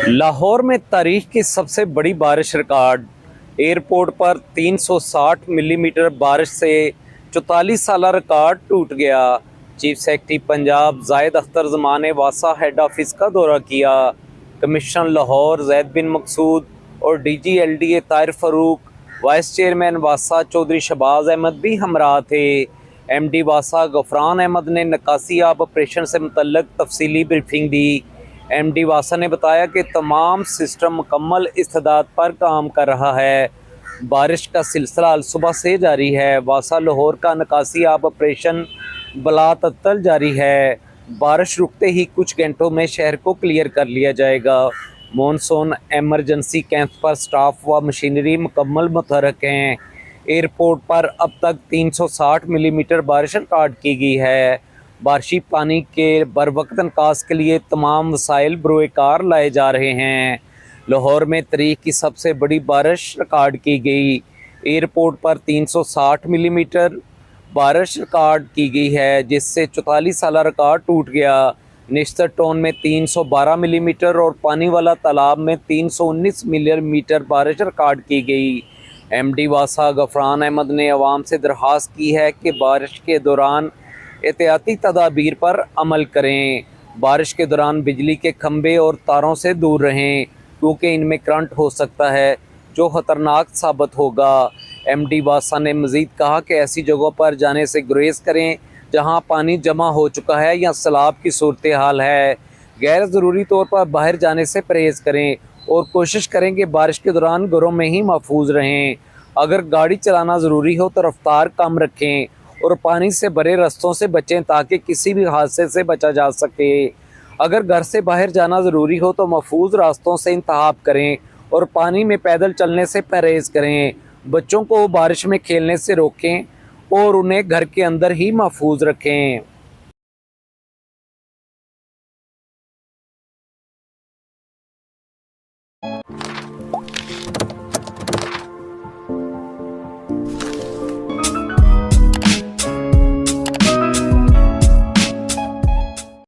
लाहौर में तारीख की सबसे बड़ी बारिश रिकॉर्ड। एयरपोर्ट पर 360 मिलीमीटर बारिश से 44 साला रिकॉर्ड टूट गया। चीफ सेक्रेटरी पंजाब जायद अख्तर ज़मान ने वासा हेड ऑफिस का दौरा किया। कमिश्नर लाहौर जैद बिन मकसूद और DG LDA Tahir Farooq, vice chairman वासा चौधरी शहबाज अहमद भी हमरा थे। MD वासा गफरान अहमद ने निकासी आब ऑपरेशन से मुतल्लिक तफसीली ब्रीफिंग दी। MD वासा ने बताया कि तमाम सिस्टम मुकम्मल इस्तेदाद पर काम कर रहा है। बारिश का सिलसिला अल सुबह से जारी है। वासा लाहौर का निकासी आब ऑपरेशन बलातल जारी है। बारिश रुकते ही कुछ घंटों में शहर को क्लियर कर लिया जाएगा। मॉनसून एमरजेंसी कैंप पर स्टाफ व मशीनरी मुकम्मल मुतहरक हैं। एयरपोर्ट पर अब तक 360 मिलीमीटर बारिश रिकॉर्ड की गई है। बारिशी पानी के बरवक्त निकास के लिए तमाम वसाइल बरोए कार लाए जा रहे हैं। लाहौर में तारीख की सबसे बड़ी बारिश रिकॉर्ड की गई। एयरपोर्ट पर 360 मिलीमीटर बारिश रिकॉर्ड की गई है, जिससे 44 साला रिकॉर्ड टूट गया। निश्तर टाउन में 312 मिलीमीटर और पानी वाला तालाब में 319 मिलीमीटर बारिश रिकॉर्ड की गई। MD वासा गफरान अहमद ने अवाम से दरख्वास्त की है कि बारिश के दौरान एहतियाती तदाबीर पर अमल करें। बारिश के दौरान बिजली के खंभे और तारों से दूर रहें, क्योंकि इनमें करंट हो सकता है जो ख़तरनाक साबित होगा। MD वासा ने मज़ीद कहा कि ऐसी जगहों पर जाने से गुरेज करें जहां पानी जमा हो चुका है या सैलाब की सूरत हाल है। गैर ज़रूरी तौर पर बाहर जाने से परहेज़ करें और कोशिश करें कि बारिश के दौरान घरों में ही महफूज रहें। अगर गाड़ी चलाना ज़रूरी हो तो रफ्तार कम रखें और पानी से भरे रास्तों से बचें ताकि किसी भी हादसे से बचा जा सके। अगर घर से बाहर जाना ज़रूरी हो तो महफूज रास्तों से इंतखाब करें और पानी में पैदल चलने से परहेज़ करें। बच्चों को बारिश में खेलने से रोकें और उन्हें घर के अंदर ही महफूज रखें।